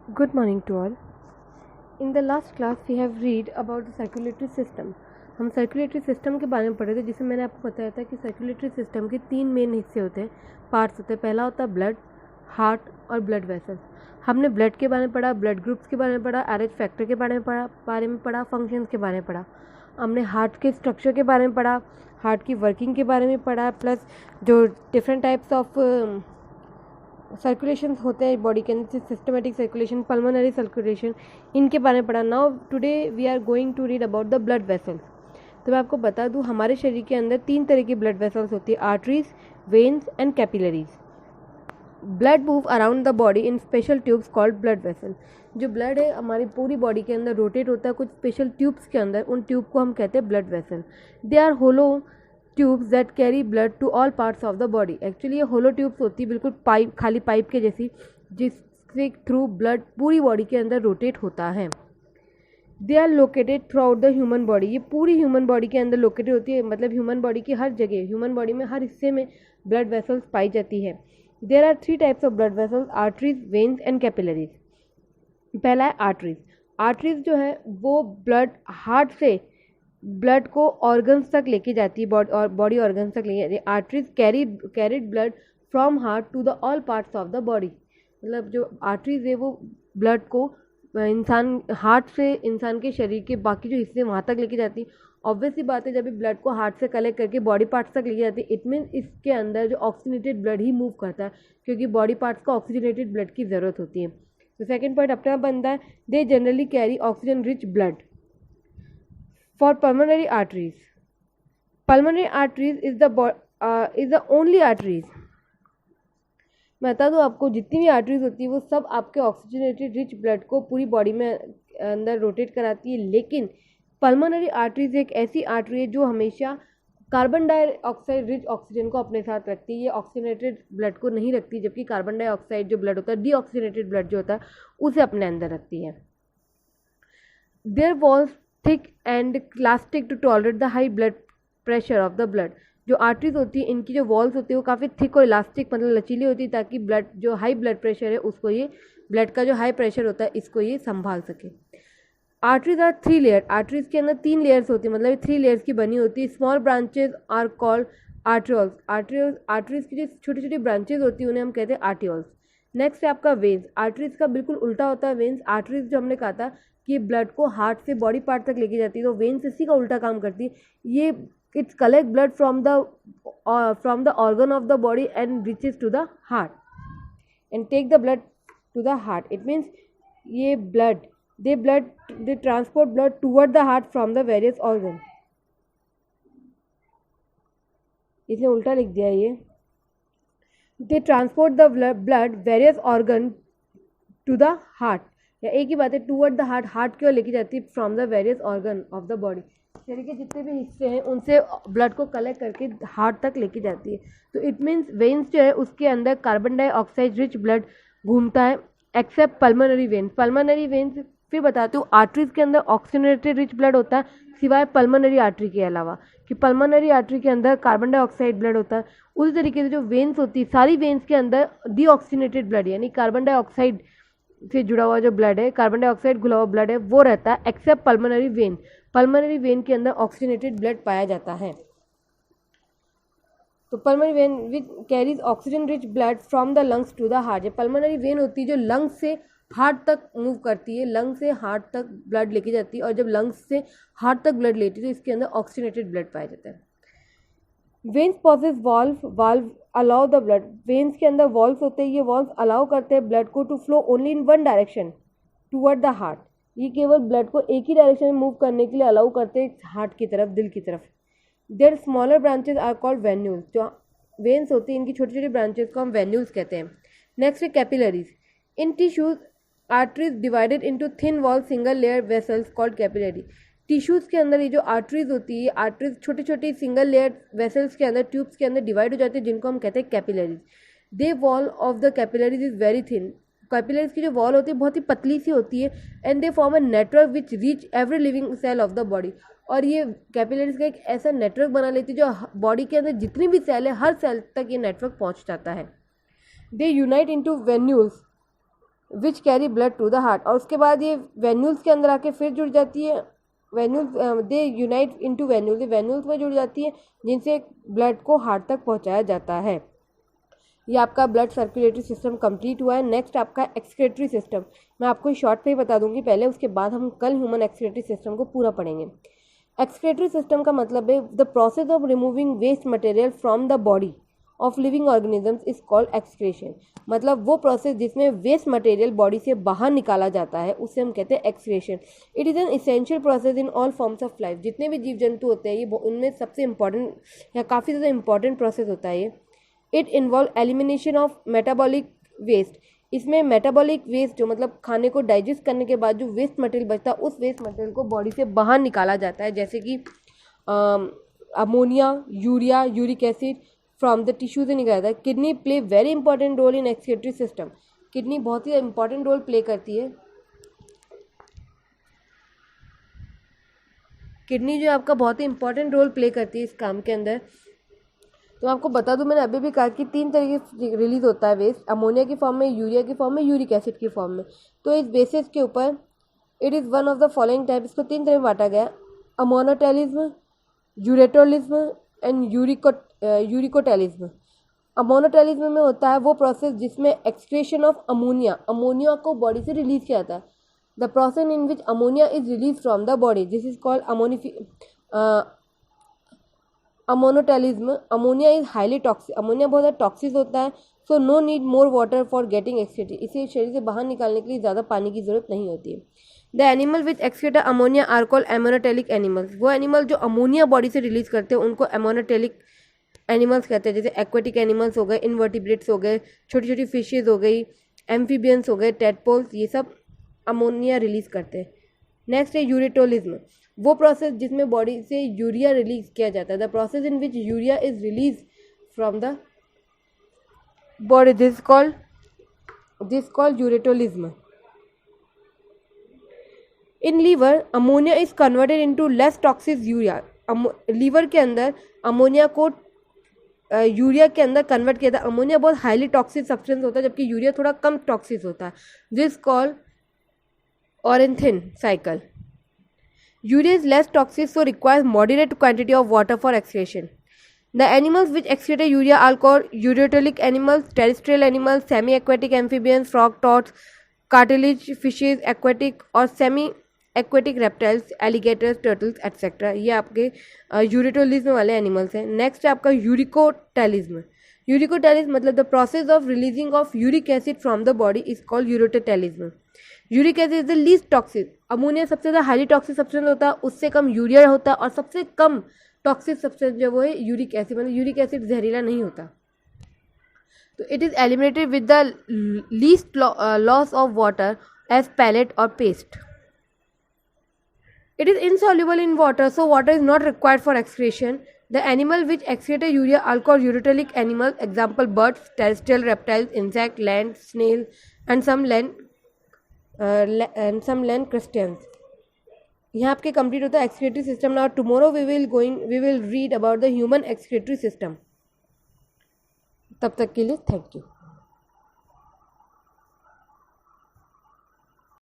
Good morning to all. In the last class we have read about the circulatory system. हम circulatory system के बारे में पढ़े थे, जिसमें मैंने आपको बताया था कि सर्कुलेटरी सिस्टम के 3 मेन हिस्से होते हैं, पार्ट्स होते हैं। पहला होता है ब्लड, हार्ट और ब्लड वेसल्स। हमने ब्लड के बारे में पढ़ा, ब्लड ग्रुप्स के बारे में पढ़ा, RH फैक्टर के बारे में पढ़ा, फंक्शंस के बारे में पढ़ा। हमने हार्ट के स्ट्रक्चर के बारे में पढ़ा, हार्ट की वर्किंग के बारे में पढ़ा, प्लस जो डिफरेंट टाइप्स ऑफ सर्कुलेशन होते हैं बॉडी के अंदर, सिस्टमेटिक सर्कुलेशन, पल्मोनरी सर्कुलेशन, इनके बारे में पढ़ा। Now today we are going to read about the blood vessels. तो मैं आपको बता दूं, हमारे शरीर के अंदर 3 तरह की ब्लड वेसल्स होती है, arteries, veins and capillaries. Blood move around the body in special tubes called blood vessel. जो ब्लड है हमारी पूरी बॉडी के अंदर रोटेट होता है कुछ स्पेशल ट्यूब्स के अंदर, उन ट्यूब को हम कहते हैं blood vessel. They are hollow tubes that carry blood to all parts of the body. Actually ये होलो ट्यूब्स होती है, बिल्कुल पाइप, खाली पाइप के जैसी, जिससे थ्रू ब्लड पूरी बॉडी के अंदर रोटेट होता है। They are located throughout the human body. ये पूरी ह्यूमन बॉडी के अंदर लोकेटेड होती है, मतलब ह्यूमन बॉडी की हर जगह, ह्यूमन बॉडी में हर हिस्से में ब्लड वेसल्स पाई जाती है। There are 3 types of blood vessels, arteries, veins and capillaries. पहला है आर्टरीज। आर्टरीज जो है वो ब्लड हार्ट से ब्लड को ऑर्गन्स तक लेके जाती है, बॉडी ऑर्गन्स तक लेके जाती है। Arteries carried blood from heart to the all parts of the body. मतलब जो आर्टरीज है वो ब्लड को इंसान हार्ट से इंसान के शरीर के बाकी जो हिस्से वहाँ तक लेके जाती है। ऑब्वियसली बात है, जब भी ब्लड को हार्ट से कलेक्ट करके बॉडी पार्ट्स तक लेके जाती है, इट मीन इसके अंदर जो ऑक्सीजनेटेड ब्लड ही मूव करता है, क्योंकि बॉडी पार्ट्स को ऑक्सीजनेटेड ब्लड की ज़रूरत होती है। तो सेकेंड पॉइंट अपना बनता है, they generally carry oxygen rich blood. For pulmonary arteries, pulmonary arteries is the only arteries। मैं बता दूँ आपको, जितनी भी आर्टरीज होती है वो सब आपके ऑक्सीजनेटेड रिच ब्लड को पूरी बॉडी में अंदर रोटेट कराती है। लेकिन पल्मोनरी आर्टरीज एक ऐसी आर्टरी है जो हमेशा कार्बन डाइऑक्साइड रिच ऑक्सीजन को अपने साथ रखती है। ये ऑक्सीजनेटेड ब्लड को नहीं रखती, जबकि कार्बन डाइऑक्साइड जो ब्लड होता है, डीऑक्सीजनेटेड ब्लड जो होता है, उसे अपने अंदर रखती है। Their walls thick and elastic to tolerate the high blood pressure of the blood. जो आर्टरीज होती है, इनकी जो वॉल्स होती है वो काफ़ी थिक और इलास्टिक, मतलब लचीली होती है, ताकि ब्लड जो हाई ब्लड प्रेशर है उसको, ये ब्लड का जो हाई प्रेशर होता है इसको ये संभाल सके। Arteries are 3 layer. आर्टरीज के अंदर 3 लेयर्स होती है, मतलब ये 3 लेयर्स की बनी होती है। Small branches are called arterioles. Arteries की जो छोटी छोटी ब्रांचेज होती है उन्हें हम कहते हैं आर्टियोल्स। नेक्स्ट है आपका वेन्स। आर्टरीज का बिल्कुल उल्टा होता है वेन्स। आर्टरीज जो हमने कहा था कि ब्लड को हार्ट से बॉडी पार्ट तक लेके जाती है, तो वेन्स इसी का उल्टा काम करती है। ये it's collect blood from the organ of the body and reaches to the heart and take the blood to the heart. It means ये they transport blood toward the heart from the various organ. इसने उल्टा लिख दिया ये। They transport the blood various organ to the heart, या एक ही बात है, टूवर्ड द हार्ट। हार्ट की ओर लेके जाती है from the various organ of the body. शरीर के जितने भी हिस्से हैं उनसे ब्लड को कलेक्ट करके हार्ट तक लेके जाती है। तो इट मीन्स वेन्स जो है उसके अंदर कार्बन डाइऑक्साइड रिच ब्लड घूमता है, except pulmonary veins. Pulmonary veins फिर बताती हूँ, आर्टरीज के अंदर ऑक्सीजनेटेड रिच ब्लड होता है, सिवाय पल्मोनरी आर्टरी के अलावा, कि पल्मोनरी आर्टरी के अंदर कार्बन डाइऑक्साइड ब्लड होता है। उसी तरीके से जो वेन्स होती है, सारी वेन्स के अंदर डीऑक्सीजनेटेड ब्लड, यानी कार्बन डाइऑक्साइड से जुड़ा हुआ जो ब्लड है, कार्बन डाइऑक्साइड घुला हुआ ब्लड है, वो रहता है, except pulmonary vein. Pulmonary vein के अंदर ऑक्सीजनेटेड ब्लड पाया जाता है। तो pulmonary vein which carries oxygen rich blood from the lungs to the heart. ये पल्मोनरी वेन होती है जो लंग्स से हार्ट तक मूव करती है, लंग्स से हार्ट तक ब्लड लेके जाती है, और जब लंग्स से हार्ट तक ब्लड लेती है तो इसके अंदर ऑक्सीजनेटेड ब्लड पाया जाता है। Veins possesses valve allow the blood. Veins के अंदर वॉल्व्स होते हैं, ये वॉल्व्स अलाउ करते हैं ब्लड को to flow only in one direction toward the heart. ये केवल ब्लड को एक ही डायरेक्शन में मूव करने के लिए अलाउ करते हैं, हार्ट की तरफ, दिल की तरफ। Their smaller branches are called venules. जो वेन्स होती हैं इनकी छोटी छोटी ब्रांचेज को हम वेन्यूल्स कहते हैं। नेक्स्ट है capillaries. In tissues arteries divided into thin wall single layer vessels called capillary. Tissues के अंदर ये जो आर्टरीज होती है, आर्टरीज छोटी छोटी सिंगल लेयर वेसल्स के अंदर, ट्यूब्स के अंदर डिवाइड हो जाती है, जिनको हम कहते हैं capillaries. They wall of the capillaries is very thin. Capillaries की जो वॉल होती है बहुत ही पतली सी होती है, and they form a network which reach every living cell of the body. और ये कैपिलरीज का एक ऐसा नेटवर्क बना लेती है जो बॉडी के अंदर जितनी भी सेल है, हर सेल तक ये नेटवर्क पहुँच जाता है। They unite into venules which carry blood to the heart, और उसके बाद ये वेन्यूल्स के अंदर आके फिर जुड़ जाती है। वेन्यूल्स दे यूनाइट इनटू वेन्यूल्स, वेन्यूल्स में जुड़ जाती है जिनसे ब्लड को हार्ट तक पहुंचाया जाता है। ये आपका ब्लड सर्कुलेटरी सिस्टम कंप्लीट हुआ है। नेक्स्ट आपका एक्सक्रीटरी सिस्टम, मैं आपको शॉर्ट पे ही बता दूंगी पहले, उसके बाद हम कल ह्यूमन एक्सक्रीटरी सिस्टम को पूरा पढ़ेंगे। एक्सक्रीटरी सिस्टम का मतलब है the process of removing waste material from the body of living organisms is called excretion. मतलब वो प्रोसेस जिसमें वेस्ट मटेरियल बॉडी से बाहर निकाला जाता है उसे हम कहते हैं excretion. It is an essential process in all forms of life. जितने भी जीव जंतु होते हैं ये उनमें सबसे इंपॉर्टेंट या काफ़ी ज़्यादा इंपॉर्टेंट प्रोसेस होता है ये। It involve elimination of metabolic waste. इसमें मेटाबॉलिक वेस्ट जो मतलब खाने को डाइजेस्ट करने के बाद जो वेस्ट मटेरियल बचता है उस वेस्ट मटेरियल को बॉडी से बाहर निकाला जाता है, जैसे कि ammonia, urea, uric acid from the tissue से निकाला जाता है। Kidney play very important role in excretory system. Kidney बहुत ही इंपॉर्टेंट रोल प्ले करती है। किडनी जो आपका बहुत ही इंपॉर्टेंट रोल प्ले करती है इस काम के अंदर। तो आपको बता दूं, मैंने अभी भी कहा कि 3 तरीके से रिलीज होता है वेस्ट, अमोनिया की फॉर्म में, यूरिया की फॉर्म में, यूरिक एसिड की फॉर्म में। तो इस बेसिस के ऊपर it is one of the following type, इसको 3 तरह में बांटा गया, अमोनोटेलिज्म, यूरेटोलिज्म एंड यूरिकोटेलिज्म। अमोनोटेलिज्म में होता है वो प्रोसेस जिसमें एक्सक्रीशन ऑफ अमोनिया को बॉडी से रिलीज किया जाता है। The process in which ammonia is release from the body, this is called ammonotelism. Ammonia is highly toxic, ammonia बहुत ज़्यादा टॉक्सिक होता है। So no need more water for getting excreted, इसे शरीर से बाहर निकालने के लिए ज़्यादा पानी की जरूरत नहीं होती है। The animal which excrete ammonia are called ammonotelic animals. वो एनिमल जो अमोनिया बॉडी से रिलीज करते हैं उनको एमोनोटेलिक एनिमल्स कहते हैं। जैसे एक्वेटिक एनिमल्स हो गए, इनवर्टिब्रेट्स हो गए, छोटी छोटी फिशेज हो गई, एम्फीबियंस हो गए, टेडपोल्स, ये सब अमोनिया रिलीज करते हैं। नेक्स्ट है यूरेटोलिज्म, वो प्रोसेस जिसमें बॉडी से यूरिया रिलीज किया जाता है। The process in which urea is release from the body, this called ureotelism. In liver ammonia is converted into less toxic urea. Liver के अंदर अमोनिया को यूरिया के अंदर कन्वर्ट किया था। अमोनिया बहुत हाईली टॉक्सिक सब्सटेंस होता है जबकि यूरिया थोड़ा कम टॉक्सिक होता है। This called ornithine cycle. Urea is less toxic, so requires moderate quantity of water for excretion. The animals which excrete urea are called ureotelic animals, terrestrial animals, semi-aquatic amphibians, frog, toads, cartilage fishes, aquatic और semi-aquatic reptiles, alligators, turtles, etc. ये आपके यूरेटोलिज्म वाले animals हैं। Next है आपका uricotelism. Uricotelism मतलब the process of releasing of uric acid from the body is called uricotelism. Uric acid is the least toxic. Ammonia सबसे ज़्यादा हाईली टॉक्सिक सब्सटेंस होता है, उससे कम यूरिया होता है, और सबसे कम टॉक्सिक सब्सटेंस जो वो है यूरिक एसिड, मतलब यूरिक एसिड जहरीला नहीं होता। तो it is eliminated with the least loss of water as pellet और paste. It is insoluble in water, so water is not required for excretion. The animal which excrete urea are called urotelic animals. Example: birds, terrestrial reptiles, insect, land snail, and some land crustaceans. यहाँ आपके complete होता है excretory system. Now tomorrow we will read about the human excretory system. तब तक के लिए thank you.